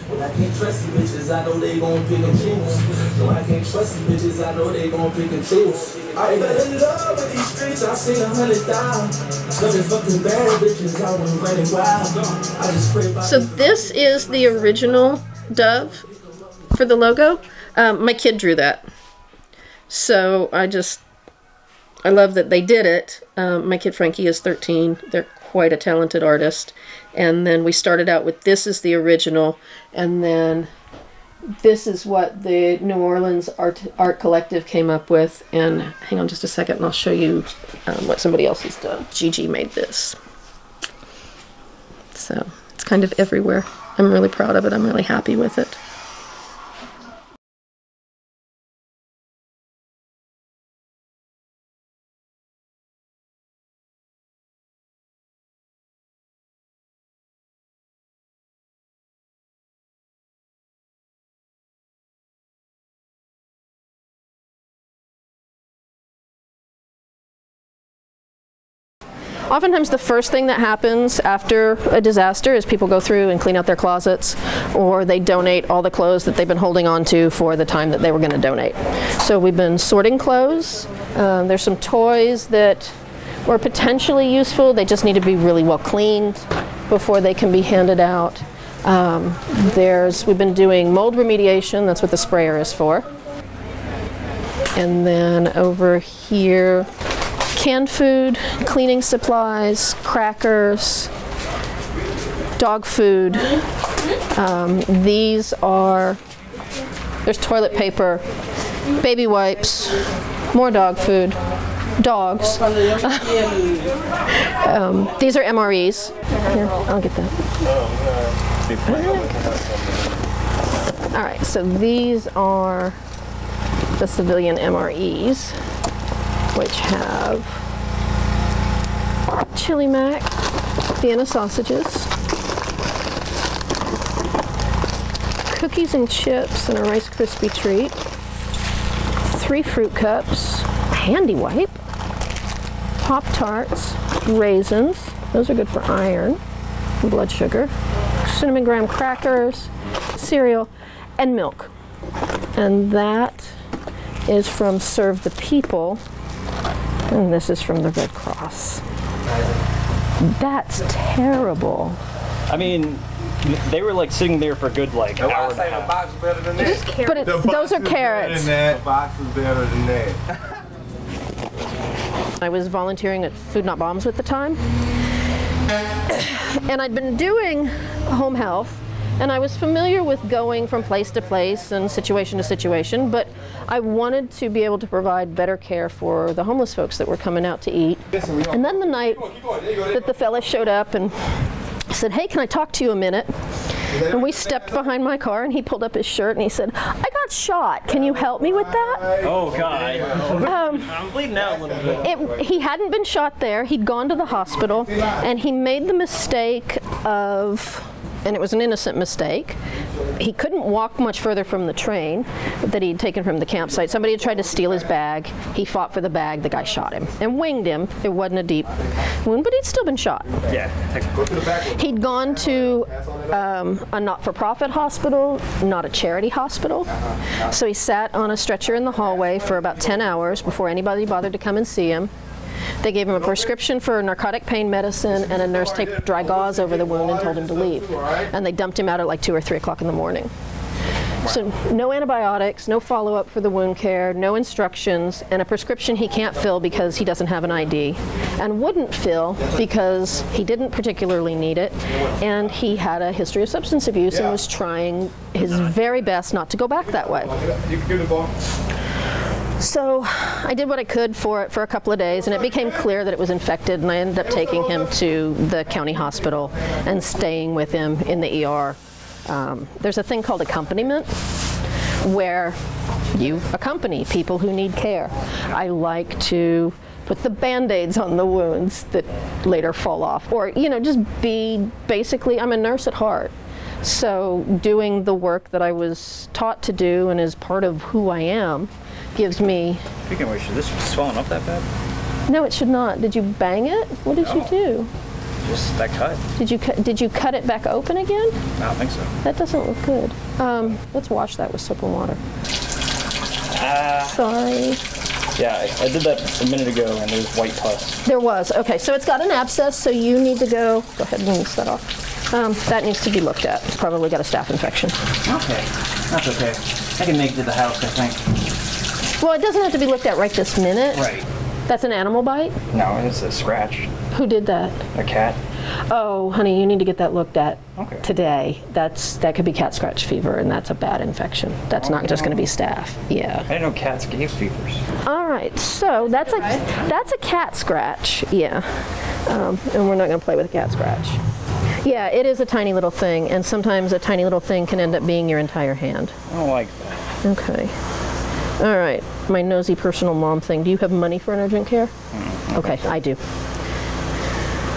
But I can't trust the bitches, I know they gon' pick and choose. No, I can't trust the bitches, I know they gon' pick and choose. I fell in love with these streets, I seen 100,000. Looking fucking bad bitches, I was running wild. I just pray about. So this is the original dove for the logo. My kid drew that. So I love that they did it. My kid Frankie is 13. They're quite a talented artist. And then we started out with this is the original. And then this is what the New Orleans Art Collective came up with. And hang on just a second and I'll show you what somebody else has done. Gigi made this. So it's kind of everywhere. I'm really proud of it. I'm really happy with it. Oftentimes the first thing that happens after a disaster is people go through and clean out their closets, or they donate all the clothes that they've been holding on to for the time that they were going to donate. So we've been sorting clothes. There's some toys that were potentially useful. They just need to be really well cleaned before they can be handed out. We've been doing mold remediation. That's what the sprayer is for. And then over here, canned food, cleaning supplies, crackers, dog food. There's toilet paper, baby wipes, more dog food, dogs. These are MREs. Here, I'll get that. All right, so these are the civilian MREs, which have chili mac, Vienna sausages, cookies and chips and a Rice Krispie treat, 3 fruit cups, handy wipe, Pop-Tarts, raisins, those are good for iron and blood sugar, cinnamon graham crackers, cereal, and milk. And that is from Serve the People. And this is from the Red Cross. That's terrible. I mean, they were like sitting there for a good like hour and a half. The box is better than that. But those are carrots. The box is better than that. I was volunteering at Food Not Bombs at the time. And I'd been doing home health. And I was familiar with going from place to place and situation to situation, but I wanted to be able to provide better care for the homeless folks that were coming out to eat. And then the night that the fella showed up and said, "Hey, can I talk to you a minute?" And we stepped behind my car and he pulled up his shirt and he said, "I got shot. Can you help me with that?" Oh God. I'm bleeding out a little bit. He hadn't been shot there. He'd gone to the hospital and he made the mistake of, and it was an innocent mistake, he couldn't walk much further from the train that he'd taken from the campsite. Somebody had tried to steal his bag. He fought for the bag. The guy shot him and winged him. It wasn't a deep wound, but he'd still been shot. Yeah. He'd gone to a not-for-profit hospital, not a charity hospital. So he sat on a stretcher in the hallway for about 10 hours before anybody bothered to come and see him. They gave him a prescription for narcotic pain medicine, and a nurse taped dry gauze over the wound and told him to leave. And they dumped him out at like 2 or 3 o'clock in the morning. So no antibiotics, no follow-up for the wound care, no instructions, and a prescription he can't fill because he doesn't have an ID, and wouldn't fill because he didn't particularly need it, and he had a history of substance abuse and was trying his very best not to go back that way. So I did what I could for it for a couple of days, and it became clear that it was infected, and I ended up taking him to the county hospital and staying with him in the ER. There's a thing called accompaniment, where you accompany people who need care. I like to put the Band-Aids on the wounds that later fall off, or just be basically, I'm a nurse at heart. So doing the work that I was taught to do and is part of who I am gives me... Speaking of which, should this swelling up that bad? No, it should not. Did you bang it? What did you do? Just that cut. Did you cut it back open again? I don't think so. That doesn't look good. Let's wash that with soap and water. Sorry. Yeah, I did that a minute ago, and there's white pus. There was. Okay, so it's got an abscess, so you need to go ahead and rinse that off. That needs to be looked at. It's probably got a staph infection. Okay, that's okay. I can make it to the house, I think. Well, it doesn't have to be looked at right this minute. Right. That's an animal bite? No, it's a scratch. Who did that? A cat. Oh, honey, you need to get that looked at today. That could be cat scratch fever, and that's a bad infection. That's not just going to be staph. Yeah. I didn't know cats gave fevers. All right, so that's a cat scratch. Yeah, and we're not going to play with a cat scratch. Yeah, it is a tiny little thing, and sometimes a tiny little thing can end up being your entire hand. I don't like that. Okay. All right, my nosy personal mom thing. Do you have money for an urgent care? Okay, I do.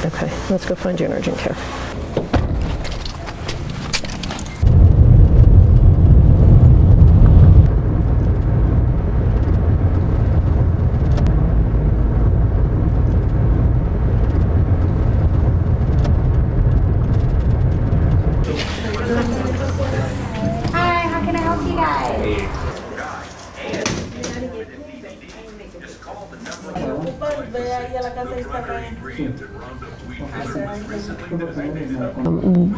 Okay, let's go find you an urgent care. Hi, how can I help you guys?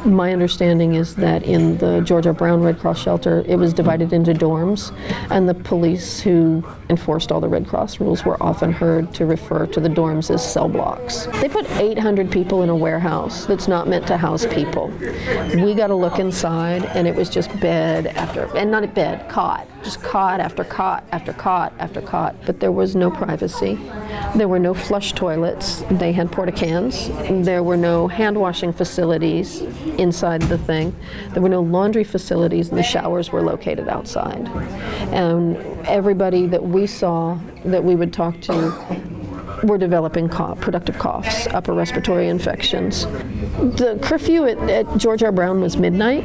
My understanding is that in the George R. Brown Red Cross shelter, it was divided into dorms, and the police who enforced all the Red Cross rules were often heard to refer to the dorms as cell blocks. They put 800 people in a warehouse that's not meant to house people. We got to look inside, and it was just bed after, and not a bed, cot, just cot after cot after cot after cot. But there was no privacy. There were no flush toilets. They had porta cans. There were no hand washing facilities inside the thing. There were no laundry facilities, and the showers were located outside. And everybody that we saw that we would talk to were developing productive coughs, upper respiratory infections. The curfew at George R. Brown was midnight,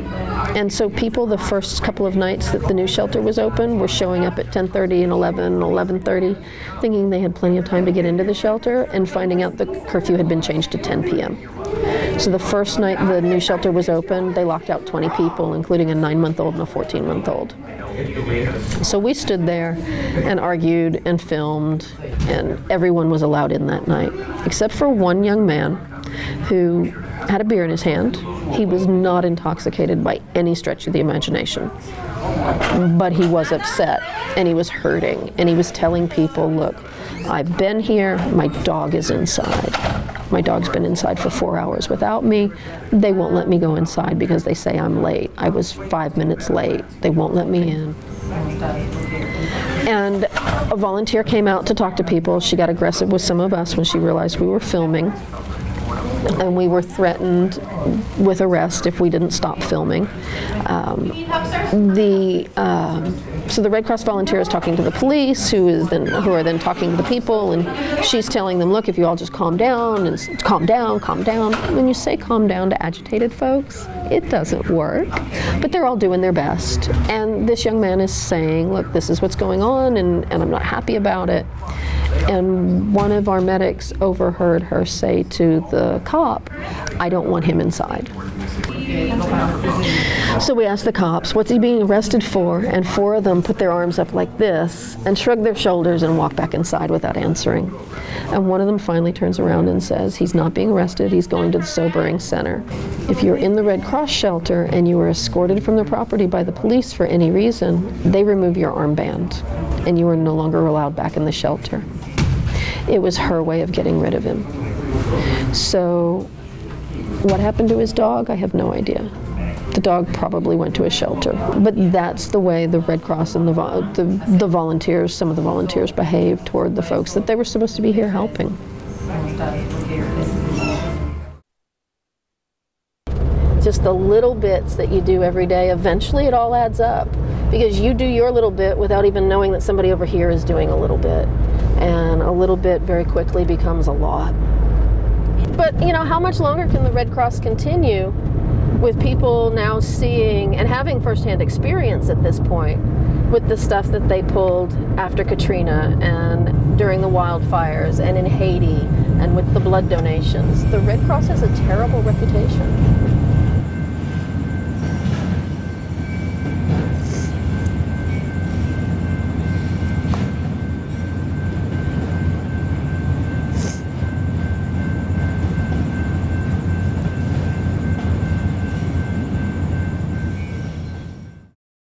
and so people the first couple of nights that the new shelter was open were showing up at 10:30 and 11:30, thinking they had plenty of time to get into the shelter, and finding out the curfew had been changed to 10 p.m. So the first night the new shelter was open, they locked out 20 people, including a 9-month-old and a 14-month-old. So we stood there and argued and filmed, and everyone was allowed in that night, except for one young man who had a beer in his hand. He was not intoxicated by any stretch of the imagination, but he was upset, and he was hurting, and he was telling people, look, I've been here, my dog is inside. My dog's been inside for 4 hours without me. They won't let me go inside because they say I'm late. I was 5 minutes late. They won't let me in. And a volunteer came out to talk to people. She got aggressive with some of us when she realized we were filming. And we were threatened with arrest if we didn't stop filming. So the Red Cross volunteer is talking to the police, who are then talking to the people, and she's telling them, look, if you all just calm down, and calm down, calm down. When you say calm down to agitated folks, it doesn't work. But they're all doing their best. And this young man is saying, look, this is what's going on, and I'm not happy about it. And one of our medics overheard her say to the cop, I don't want him inside. So we asked the cops, what's he being arrested for? And 4 of them put their arms up like this and shrugged their shoulders and walked back inside without answering. And one of them finally turns around and says, he's not being arrested, he's going to the sobering center. If you're in the Red Cross shelter and you were escorted from the property by the police for any reason, they remove your armband and you are no longer allowed back in the shelter. It was her way of getting rid of him. So what happened to his dog? I have no idea. The dog probably went to a shelter. But that's the way the Red Cross and the volunteers, some of the volunteers behaved toward the folks that they were supposed to be here helping. Just the little bits that you do every day, eventually it all adds up. Because you do your little bit without even knowing that somebody over here is doing a little bit. And a little bit very quickly becomes a lot. But, you know, how much longer can the Red Cross continue with people now seeing and having firsthand experience at this point with the stuff that they pulled after Katrina and during the wildfires and in Haiti and with the blood donations. The Red Cross has a terrible reputation.